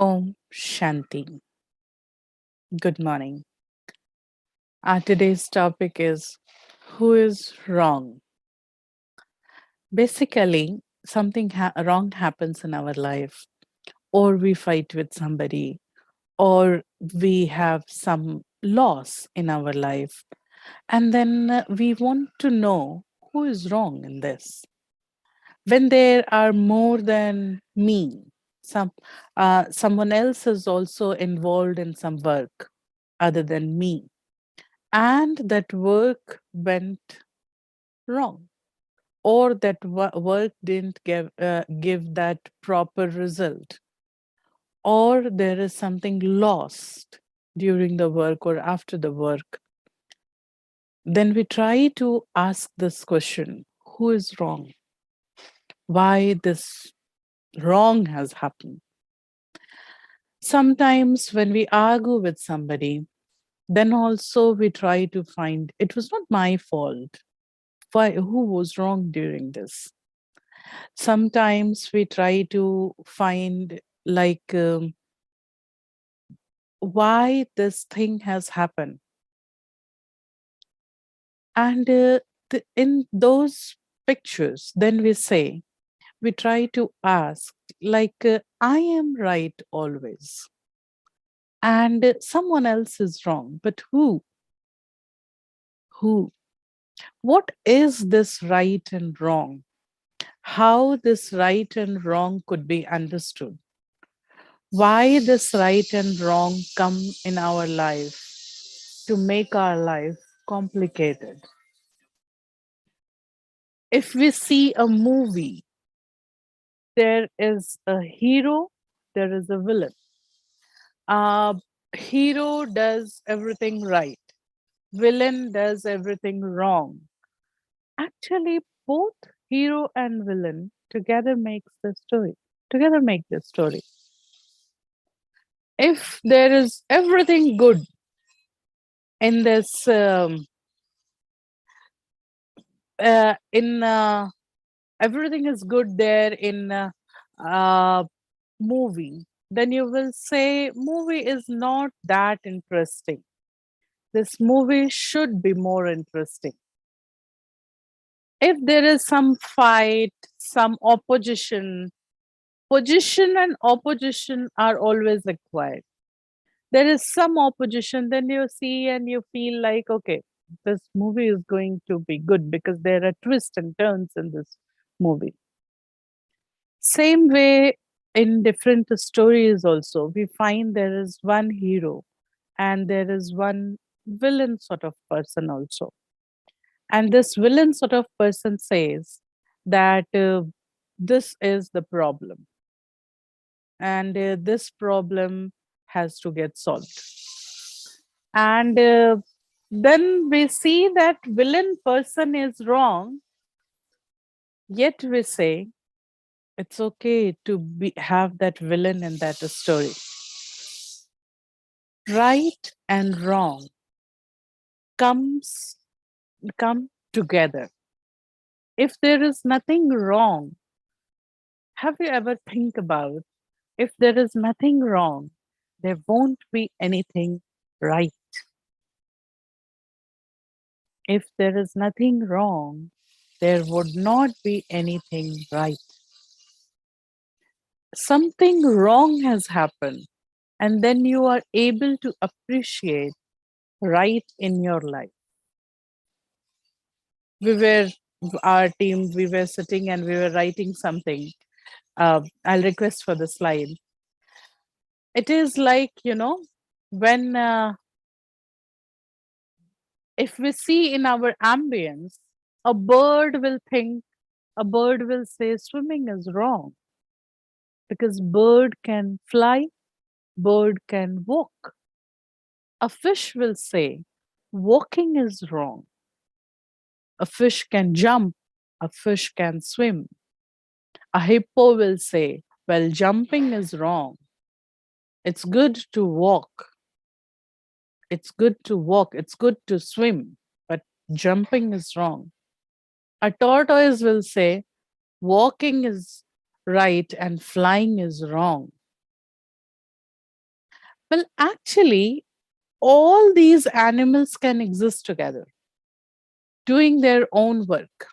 Om Shanti. Good morning. Today's topic is who is wrong? Basically, something wrong happens in our life, or we fight with somebody, or we have some loss in our life. And then we want to know who is wrong in this. When there are more than me, some someone else is also involved in some work other than me, and that work went wrong, or that work didn't give that proper result, or there is something lost during the work or after the work, then we try to ask this question: who is wrong? Why this wrong has happened? Sometimes when we argue with somebody, then also we try to find it was not my fault. Why, who was wrong during this? Sometimes we try to find, like, why this thing has happened. And in those pictures, then we try to ask, like, I am right always, and someone else is wrong. But who? Who? What is this right and wrong? How this right and wrong could be understood? Why this right and wrong come in our life to make our life complicated? If we see a movie, there is a hero, there is a villain. Hero does everything right, villain does everything wrong. Actually, both hero and villain together makes the story. Together make the story. If there is everything good in this, in everything is good there in uh, movie, then you will say movie is not that interesting. This movie should be more interesting. If there is some fight, some opposition, position and opposition are always required. There is some opposition, then you see and you feel like, okay, this movie is going to be good because there are twists and turns in this movie. Same way, in different stories also, we find there is one hero and there is one villain sort of person also. And this villain sort of person says that this is the problem, and this problem has to get solved. And then we see that villain person is wrong, yet we say it's okay to have that villain in that story. Right and wrong come together. If there is nothing wrong, have you ever think about, if there is nothing wrong, there won't be anything right. If there is nothing wrong, there would not be anything right. Something wrong has happened, and then you are able to appreciate right in your life. We were, our team, we were sitting and we were writing something. I'll request for the slide. It is like, when if we see in our ambience, a bird will think, a bird will say swimming is wrong, because bird can fly, bird can walk. A fish will say walking is wrong. A fish can jump, a fish can swim. A hippo will say, well, jumping is wrong. It's good to walk. It's good to walk. It's good to swim, but jumping is wrong. A tortoise will say, walking is right and flying is wrong. Well, actually, all these animals can exist together, doing their own work.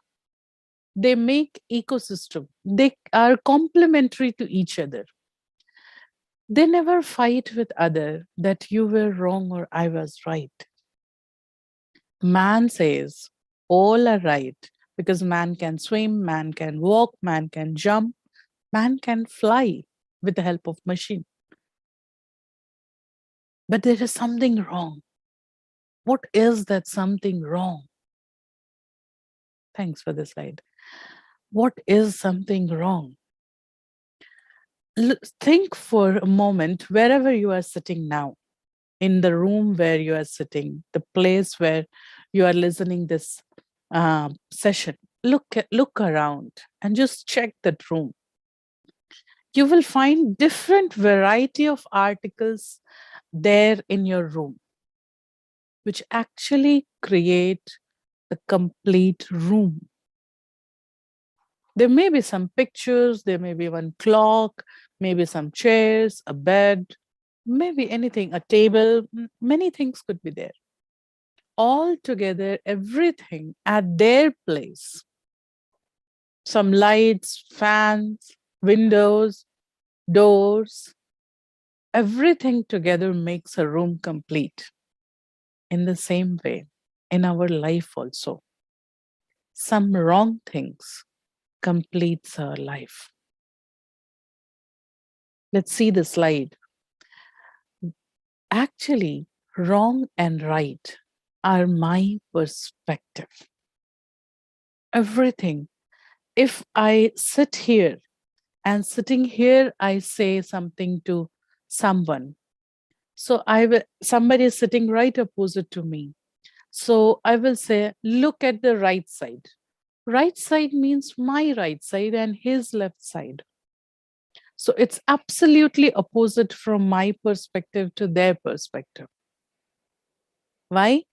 They make ecosystem. They are complementary to each other. They never fight with other that you were wrong or I was right. Man says all are right because man can swim, man can walk, man can jump, man can fly with the help of machine. But there is something wrong. What is that something wrong? Thanks for the slide. What is something wrong? Think for a moment wherever you are sitting now, in the room where you are sitting, the place where you are listening this session. Look around and just check that room. You will find different variety of articles there in your room, which actually create a complete room. There may be some pictures, there may be one clock, maybe some chairs, a bed, maybe anything, a table, many things could be there. All together, everything at their place. Some lights, fans, windows, doors, everything together makes a room complete. In the same way, in our life also, some wrong things completes our life. Let's see the slide. Actually, wrong and right are my perspective. Everything. If I sit here and sitting here, I say something to someone. So somebody is sitting right opposite to me. So I will say, look at the right side. Right side means my right side and his left side. So it's absolutely opposite from my perspective to their perspective. Why?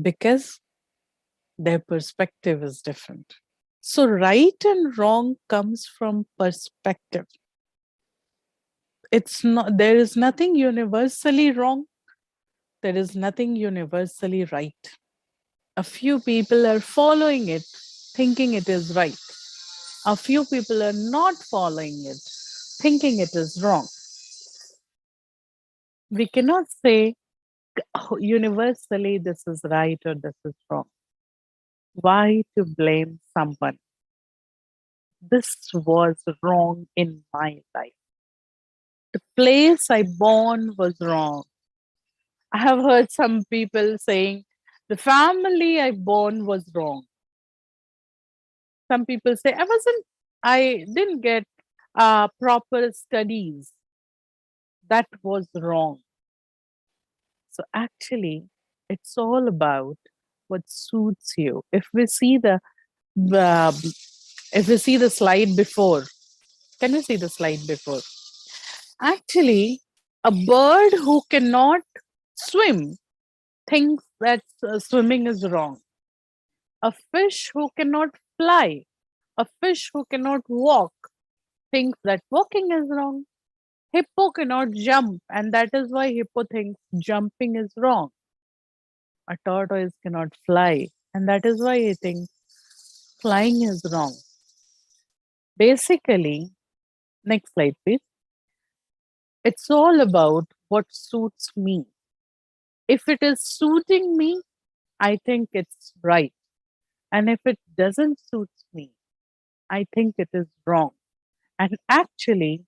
Because their perspective is different. So right and wrong comes from perspective. It's not, there is nothing universally wrong. There is nothing universally right. A few people are following it, thinking it is right. A few people are not following it, thinking it is wrong. We cannot say universally this is right or this is wrong. Why to blame someone? This was wrong in my life. The place I born was wrong. I have heard some people saying the family I born was wrong. Some people say I didn't get proper studies. That was wrong. So actually, it's all about what suits you. Uh, if we see the slide before, can we see the slide before? Actually, a bird who cannot swim thinks that swimming is wrong. A fish who cannot fly, a fish who cannot walk, thinks that walking is wrong. Hippo cannot jump, and that is why hippo thinks jumping is wrong. A tortoise cannot fly, and that is why he thinks flying is wrong. Basically, next slide, please. It's all about what suits me. If it is suiting me, I think it's right. And if it doesn't suit me, I think it is wrong. And actually,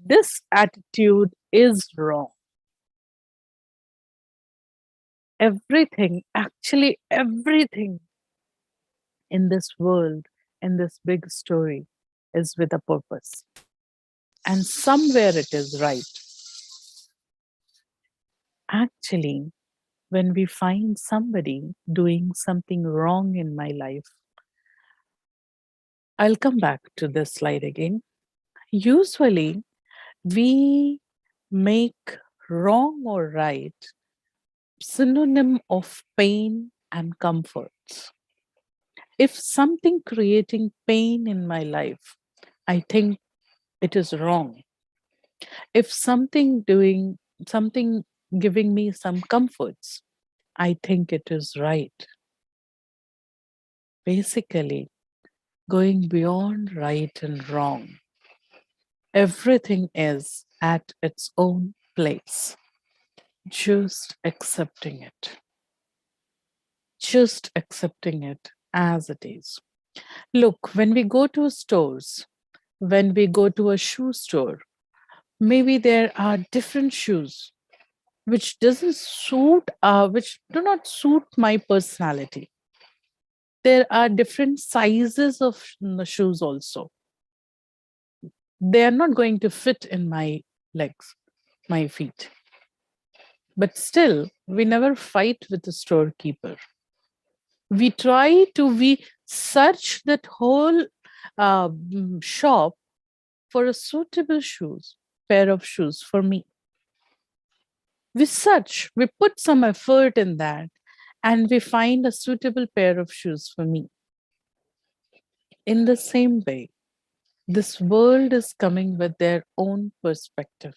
this attitude is wrong. Everything, actually, everything in this world, in this big story, is with a purpose. And somewhere it is right. Actually, when we find somebody doing something wrong in my life, I'll come back to this slide again. Usually, we make wrong or right synonym of pain and comfort. If something creating pain in my life, I think it is wrong. If something giving me some comforts, I think it is right. Basically, going beyond right and wrong, everything is at its own place. Just accepting it. Just accepting it as it is. Look, when we go to stores, when we go to a shoe store, maybe there are different shoes which do not suit my personality. There are different sizes of shoes also. They are not going to fit in my legs, my feet. But still, we never fight with the storekeeper. We search that whole shop for a suitable pair of shoes for me. We put some effort in that, and we find a suitable pair of shoes for me. In the same way, this world is coming with their own perspective.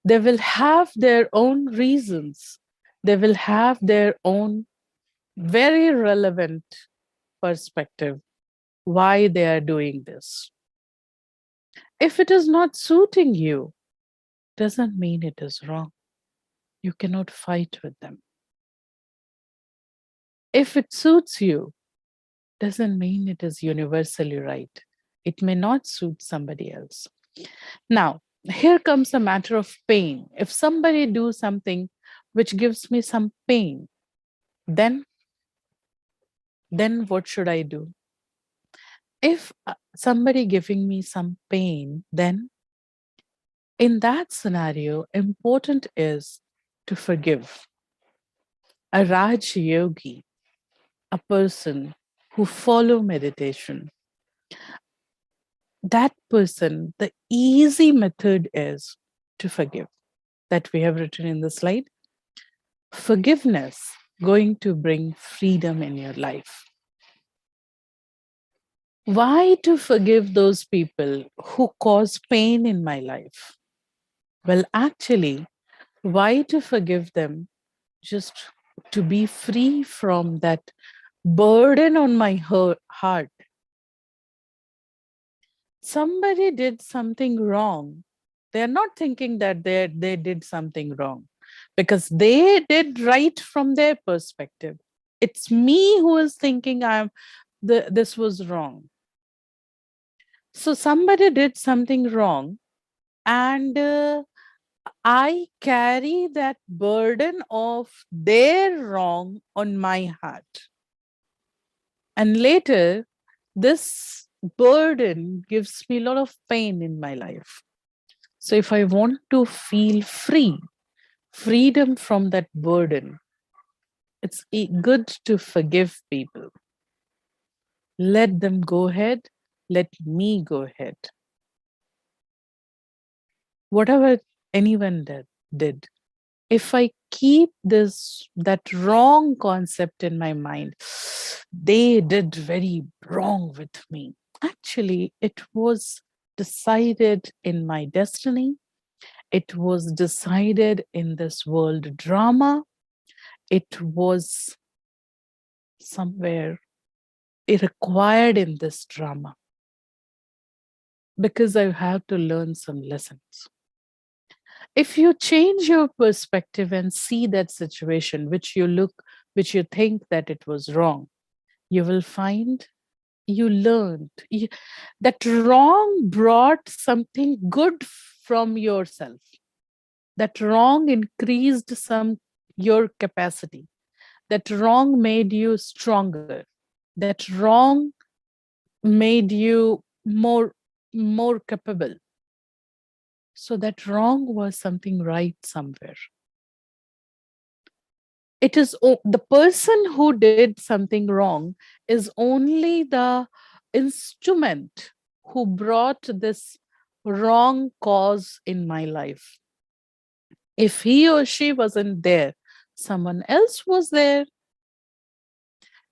They will have their own reasons. They will have their own very relevant perspective why they are doing this. If it is not suiting you, doesn't mean it is wrong. You cannot fight with them. If it suits you, doesn't mean it is universally right. It may not suit somebody else. Now, here comes a matter of pain. If somebody do something which gives me some pain, then what should I do? If somebody giving me some pain, then in that scenario, important is to forgive. A Raj Yogi, a person who follow meditation, that person, the easy method is to forgive. That we have written in the slide. Forgiveness going to bring freedom in your life. Why to forgive those people who cause pain in my life? Well, actually, why to forgive them? Just to be free from that burden on my heart. Somebody did something wrong. They're not thinking that they did something wrong because they did right from their perspective. It's me who is thinking this was wrong. So somebody did something wrong, and I carry that burden of their wrong on my heart. And later, this burden gives me a lot of pain in my life. So if I want to feel freedom from that burden, it's good to forgive people. Let them go ahead. Let me go ahead. Whatever anyone did, if I keep that wrong concept in my mind, they did very wrong with me. Actually, it was decided in my destiny. It was decided in this world drama. It was somewhere required in this drama because I have to learn some lessons. If you change your perspective and see that situation which you think that it was wrong, you will find you learned that wrong brought something good from yourself. That wrong increased your capacity. That wrong made you stronger. That wrong made you more capable. So that wrong was something right somewhere. It is the person who did something wrong is only the instrument who brought this wrong cause in my life. If he or she wasn't there, someone else was there.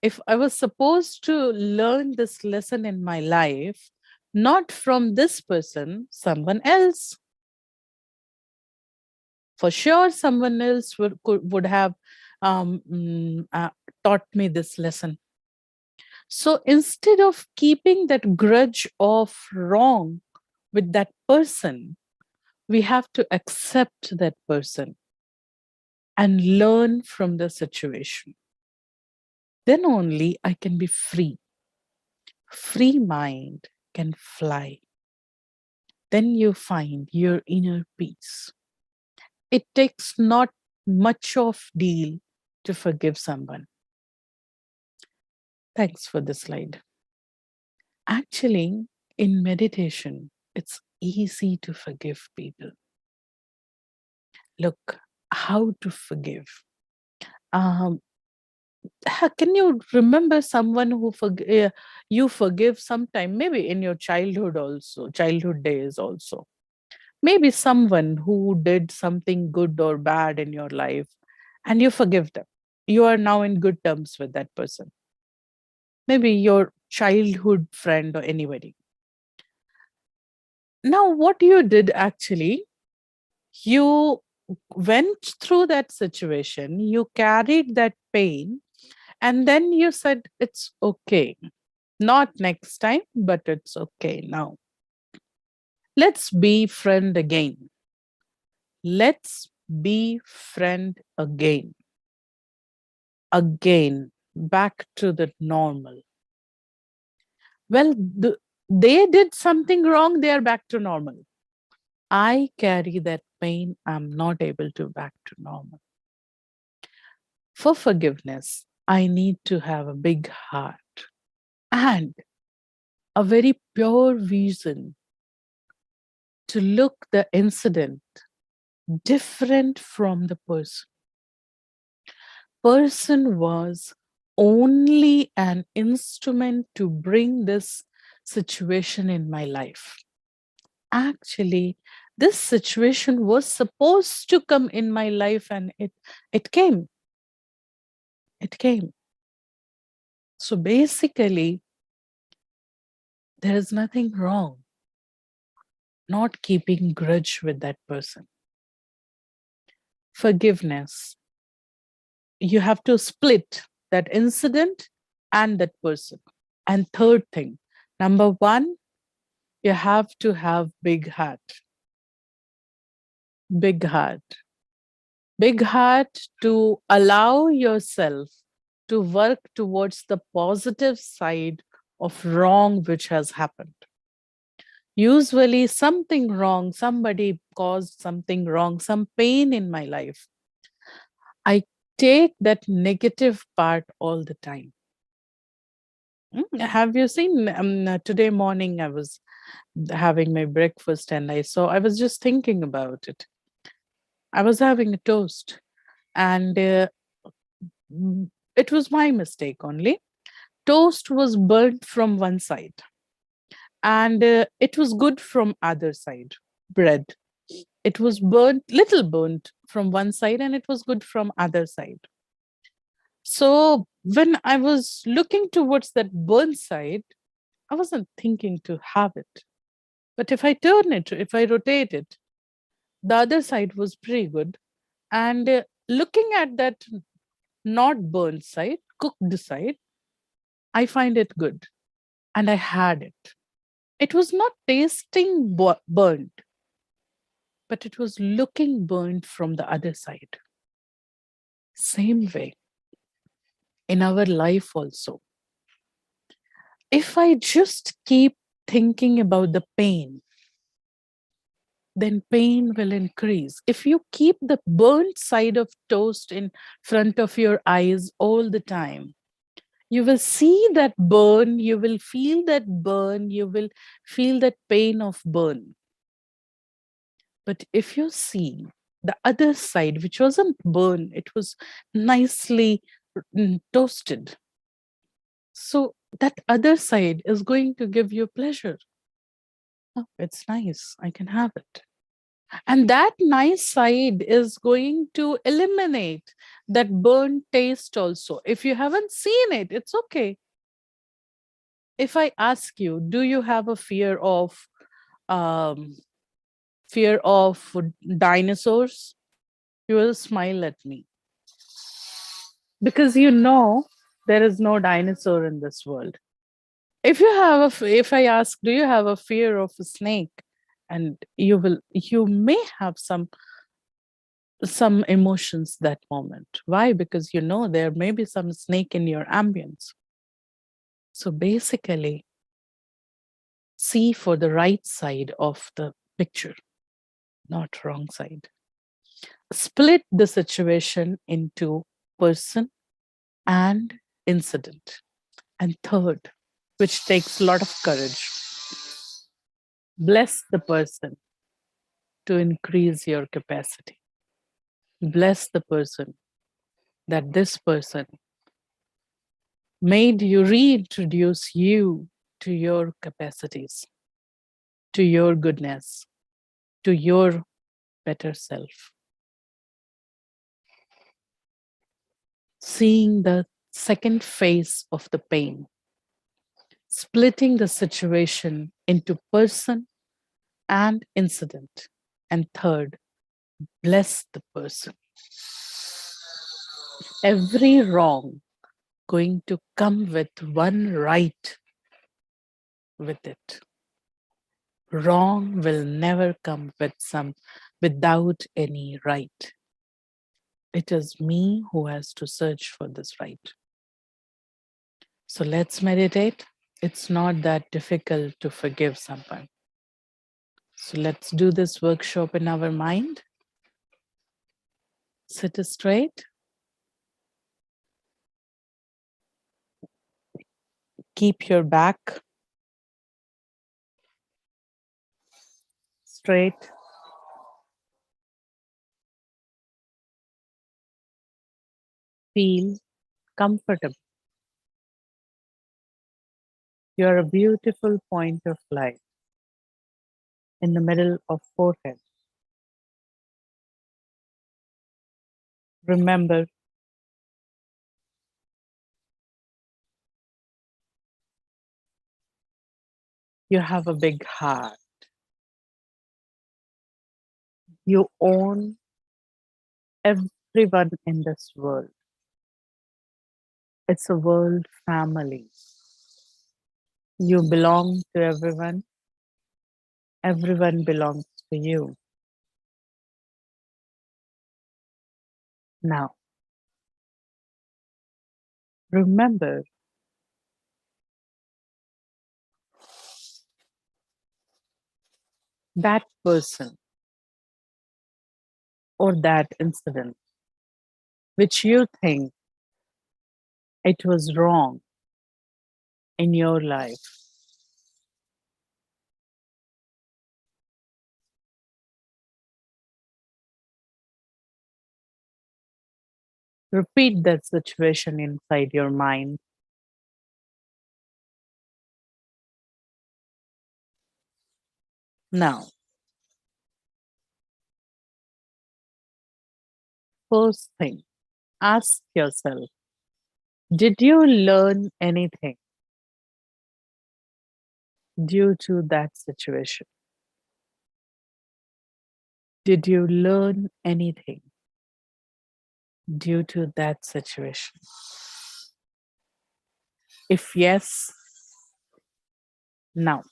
If I was supposed to learn this lesson in my life, Not from this person, someone else. For sure, someone else would have taught me this lesson. So instead of keeping that grudge of wrong with that person, we have to accept that person and learn from the situation. Then only I can be free. Free mind can fly. Then you find your inner peace. It takes not much of deal to forgive someone. Thanks for the slide. Actually, in meditation, it's easy to forgive people. Look, how to forgive. Um, can you remember someone who you forgive sometime, maybe in your childhood also, childhood days also? Maybe someone who did something good or bad in your life and you forgive them. You are now in good terms with that person. Maybe your childhood friend or anybody. Now, what you did actually, you went through that situation, you carried that pain, and then you said, it's okay. Not next time, but it's okay now. Let's be friend again. Let's be friend again. Again, back to the normal. Well, they did something wrong, they are back to normal. I carry that pain, I'm not able to back to normal. For forgiveness, I need to have a big heart and a very pure vision to look the incident different from the person. Person was only an instrument to bring this situation in my life. Actually, this situation was supposed to come in my life and it came. It came. So basically, there is nothing wrong not keeping grudge with that person. Forgiveness. You have to split that incident and that person. And third thing, number one, you have to have big heart. Big heart. Big heart to allow yourself to work towards the positive side of wrong which has happened. Usually something wrong, somebody caused something wrong, some pain in my life. I take that negative part all the time. Have you seen today morning I was having my breakfast and I was just thinking about it. I was having a toast and it was my mistake only. Toast was burnt from one side and it was good from other side. Bread, it was burnt, little burnt from one side and it was good from other side. So when I was looking towards that burnt side, I wasn't thinking to have it. But if I turn it, if I rotate it, the other side was pretty good. And looking at that not burnt side, cooked side, I find it good. And I had it. It was not tasting burnt, but it was looking burnt from the other side. Same way in our life also. If I just keep thinking about the pain, then pain will increase. If you keep the burnt side of toast in front of your eyes all the time, you will see that burn, you will feel that burn, you will feel that pain of burn. But if you see the other side, which wasn't burn, it was nicely toasted. So that other side is going to give you pleasure. Oh, it's nice, I can have it. And that nice side is going to eliminate that burnt taste also. If you haven't seen it, it's okay. if I ask you, do you have a um, fear of dinosaurs? You will smile at me because you know there is no dinosaur in this world. If you have if I ask, do you have a fear of a snake? And you may have some emotions that moment. Why? Because you know there may be some snake in your ambience. So basically, see for the right side of the picture, not wrong side. Split the situation into person and incident. And third, which takes a lot of courage, bless the person to increase your capacity. Bless the person that this person made you reintroduce you to your capacities, to your goodness, to your better self. Seeing the second phase of the pain, splitting the situation into person and incident. And third, bless the person. Every wrong going to come with one right with it. Wrong will never come without any right. It is me who has to search for this right. So let's meditate. It's not that difficult to forgive someone. So let's do this workshop in our mind. Sit straight. Keep your back straight. Feel comfortable. You're a beautiful point of light in the middle of forehead. Remember, you have a big heart. You own everyone in this world. It's a world family. You belong to everyone. Everyone belongs to you. Now, remember that person or that incident which you think it was wrong in your life. Repeat that situation inside your mind. Now, first thing, ask yourself, did you learn anything due to that situation? Did you learn anything due to that situation? If yes, now,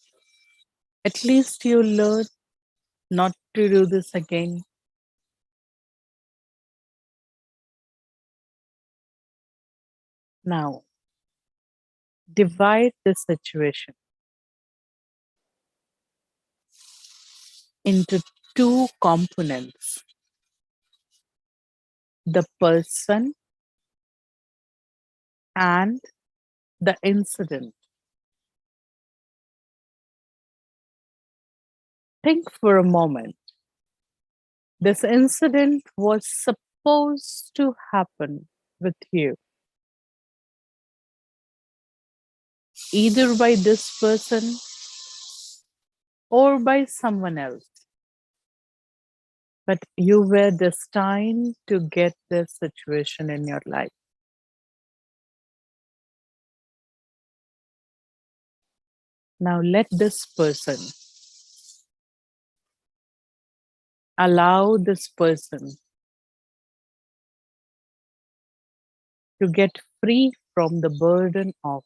at least you learn not to do this again. Now, divide the situation into two components, the person and the incident. Think for a moment. This incident was supposed to happen with you, either by this person or by someone else. But you were destined to get this situation in your life. Now let this person, allow this person to get free from the burden of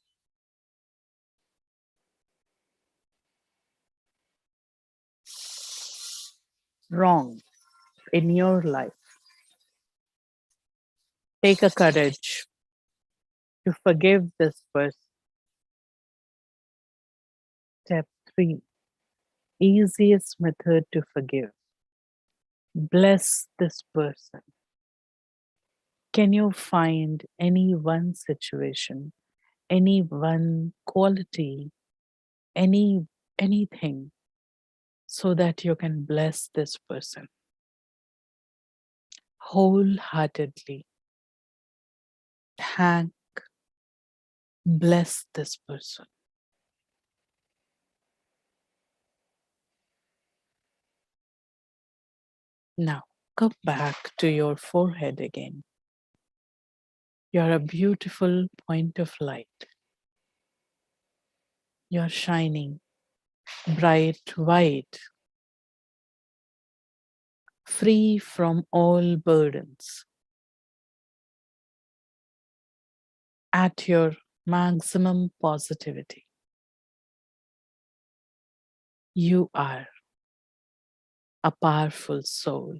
wrong in your life. Take a courage to forgive this person. Step 3, easiest method to forgive. Bless this person. Can you find any one situation, any one quality, anything so that you can bless this person wholeheartedly? Thank, bless this person. Now come back to your forehead again. You're a beautiful point of light. You're shining bright white, free from all burdens, at your maximum positivity. You are a powerful soul.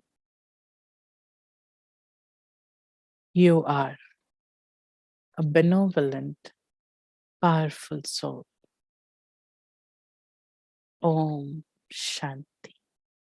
You are a benevolent, powerful soul. Om Shanti.